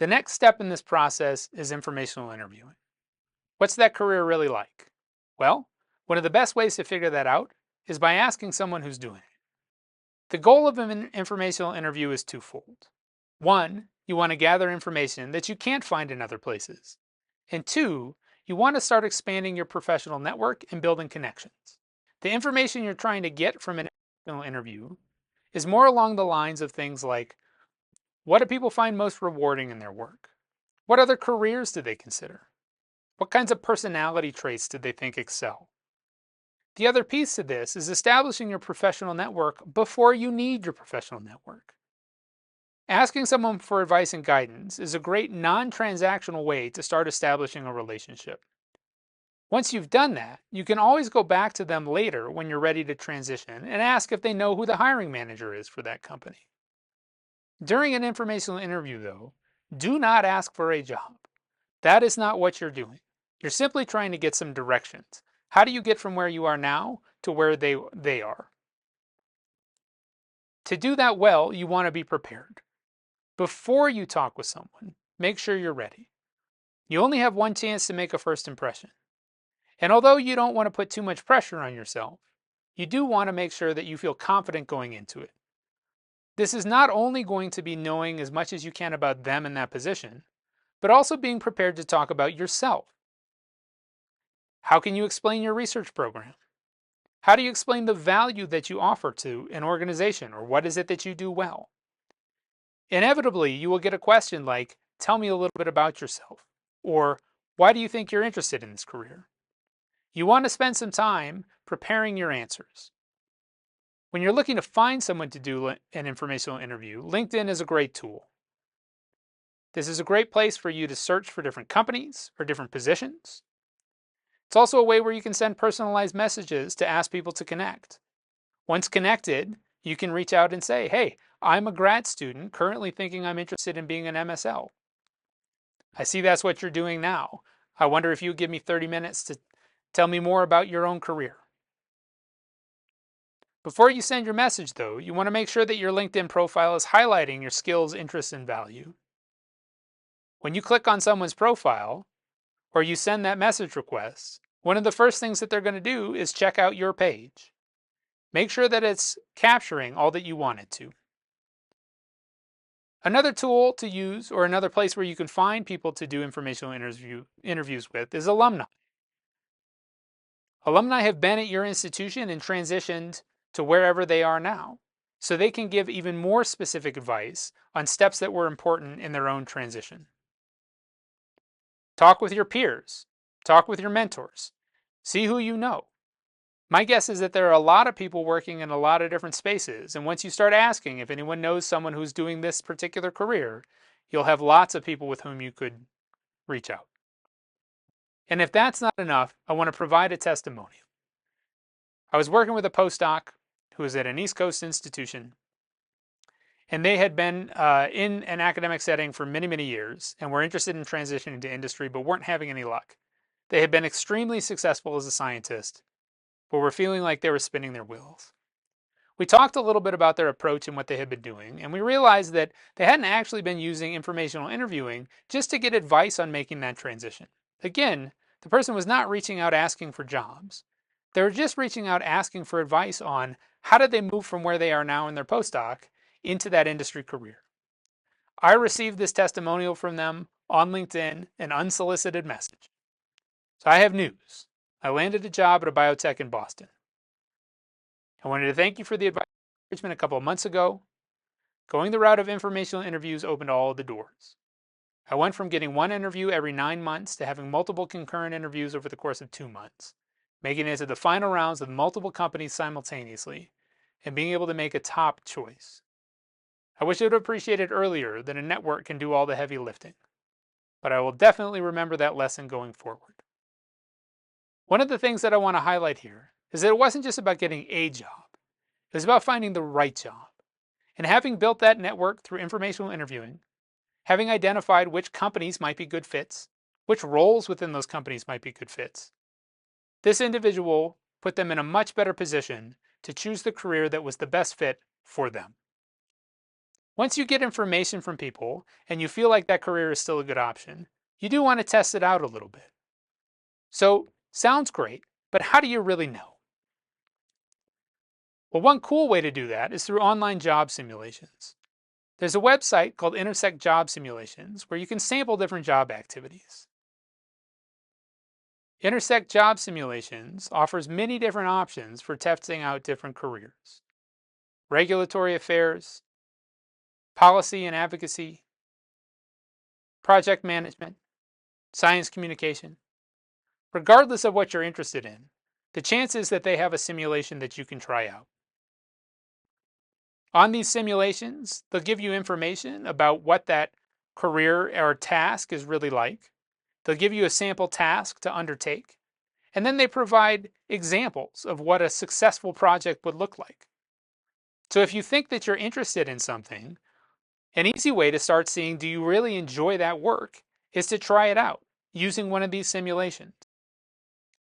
The next step in this process is informational interviewing. What's that career really like? Well, one of the best ways to figure that out is by asking someone who's doing it. The goal of an informational interview is twofold. One, you want to gather information that you can't find in other places. And two, you want to start expanding your professional network and building connections. The information you're trying to get from an informational interview is more along the lines of things like, what do people find most rewarding in their work? What other careers do they consider? What kinds of personality traits did they think excel? The other piece to this is establishing your professional network before you need your professional network. Asking someone for advice and guidance is a great non-transactional way to start establishing a relationship. Once you've done that, you can always go back to them later when you're ready to transition and ask if they know who the hiring manager is for that company. During an informational interview, though, do not ask for a job. That is not what you're doing. You're simply trying to get some directions. How do you get from where you are now to where they are? To do that well, you want to be prepared. Before you talk with someone, make sure you're ready. You only have one chance to make a first impression. And although you don't want to put too much pressure on yourself, you do want to make sure that you feel confident going into it. This is not only going to be knowing as much as you can about them in that position, but also being prepared to talk about yourself. How can you explain your research program? How do you explain the value that you offer to an organization, or what is it that you do well? Inevitably, you will get a question like, tell me a little bit about yourself, or why do you think you're interested in this career? You want to spend some time preparing your answers. When you're looking to find someone to do an informational interview, LinkedIn is a great tool. This is a great place for you to search for different companies or different positions. It's also a way where you can send personalized messages to ask people to connect. Once connected, you can reach out and say, hey, I'm a grad student currently thinking I'm interested in being an MSL. I see that's what you're doing now. I wonder if you give me 30 minutes to tell me more about your own career. Before you send your message, though, you want to make sure that your LinkedIn profile is highlighting your skills, interests, and value. When you click on someone's profile, or you send that message request, one of the first things that they're going to do is check out your page. Make sure that it's capturing all that you want it to. Another tool to use, or another place where you can find people to do informational interviews with, is alumni. Alumni have been at your institution and transitioned to wherever they are now, so they can give even more specific advice on steps that were important in their own transition. Talk with your peers. Talk with your mentors. See who you know. My guess is that there are a lot of people working in a lot of different spaces, and once you start asking if anyone knows someone who's doing this particular career, you'll have lots of people with whom you could reach out. And if that's not enough, I want to provide a testimonial. I was working with a postdoc who was at an East Coast institution, and they had been in an academic setting for many, many years and were interested in transitioning to industry but weren't having any luck. They had been extremely successful as a scientist, but were feeling like they were spinning their wheels. We talked a little bit about their approach and what they had been doing, and we realized that they hadn't actually been using informational interviewing just to get advice on making that transition. Again, the person was not reaching out asking for jobs. They were just reaching out asking for advice on how did they move from where they are now in their postdoc into that industry career. I received this testimonial from them on LinkedIn, an unsolicited message. So I have news. I landed a job at a biotech in Boston. I wanted to thank you for the advice and encouragement a couple of months ago. Going the route of informational interviews opened all the doors. I went from getting one interview every 9 months to having multiple concurrent interviews over the course of 2 months, making it to the final rounds with multiple companies simultaneously, and being able to make a top choice. I wish I would have appreciated earlier that a network can do all the heavy lifting, but I will definitely remember that lesson going forward. One of the things that I want to highlight here is that it wasn't just about getting a job. It was about finding the right job. And having built that network through informational interviewing, having identified which companies might be good fits, which roles within those companies might be good fits, this individual put them in a much better position to choose the career that was the best fit for them. Once you get information from people and you feel like that career is still a good option, you do want to test it out a little bit. So, sounds great, but how do you really know? Well, one cool way to do that is through online job simulations. There's a website called Intersect Job Simulations where you can sample different job activities. Intersect Job Simulations offers many different options for testing out different careers: regulatory affairs, policy and advocacy, project management, science communication. Regardless of what you're interested in, the chances that they have a simulation that you can try out. On these simulations, they'll give you information about what that career or task is really like. They'll give you a sample task to undertake, and then they provide examples of what a successful project would look like. So if you think that you're interested in something, an easy way to start seeing do you really enjoy that work is to try it out using one of these simulations.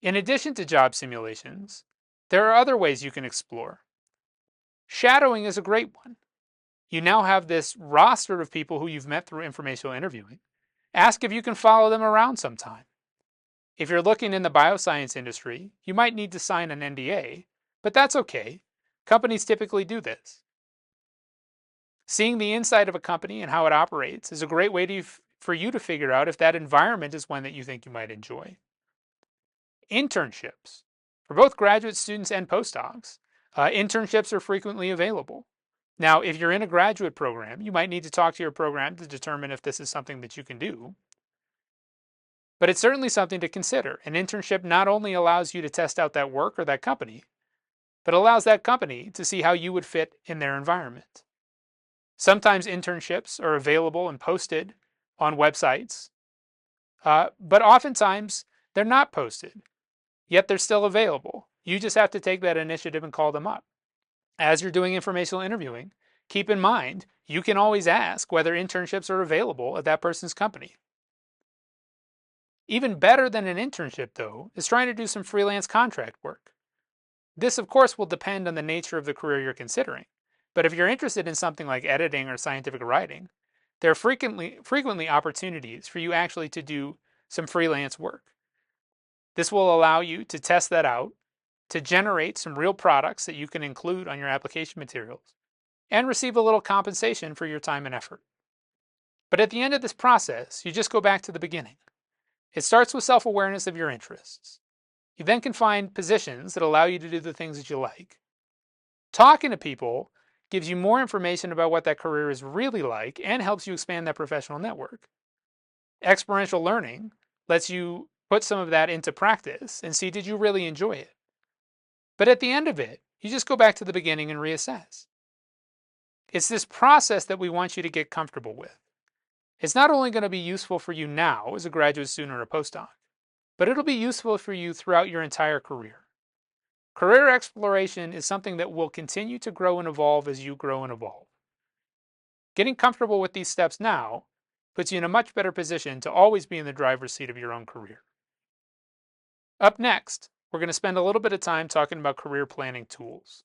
In addition to job simulations, there are other ways you can explore. Shadowing is a great one. You now have this roster of people who you've met through informational interviewing. Ask if you can follow them around sometime. If you're looking in the bioscience industry, you might need to sign an NDA, but that's okay. Companies typically do this. Seeing the inside of a company and how it operates is a great way for you to figure out if that environment is one that you think you might enjoy. Internships. For both graduate students and postdocs, internships are frequently available. Now, if you're in a graduate program, you might need to talk to your program to determine if this is something that you can do. But it's certainly something to consider. An internship not only allows you to test out that work or that company, but allows that company to see how you would fit in their environment. Sometimes internships are available and posted on websites, but oftentimes they're not posted, yet they're still available. You just have to take that initiative and call them up. As you're doing informational interviewing, keep in mind you can always ask whether internships are available at that person's company. Even better than an internship, though, is trying to do some freelance contract work. This, of course, will depend on the nature of the career you're considering. But if you're interested in something like editing or scientific writing, there are frequently opportunities for you actually to do some freelance work. This will allow you to test that out, to generate some real products that you can include on your application materials, and receive a little compensation for your time and effort. But at the end of this process, you just go back to the beginning. It starts with self-awareness of your interests. You then can find positions that allow you to do the things that you like. Talking to people gives you more information about what that career is really like and helps you expand that professional network. Experiential learning lets you put some of that into practice and see, did you really enjoy it? But at the end of it, you just go back to the beginning and reassess. It's this process that we want you to get comfortable with. It's not only going to be useful for you now as a graduate student or a postdoc, but it'll be useful for you throughout your entire career. Career exploration is something that will continue to grow and evolve as you grow and evolve. Getting comfortable with these steps now puts you in a much better position to always be in the driver's seat of your own career. Up next, we're going to spend a little bit of time talking about career planning tools.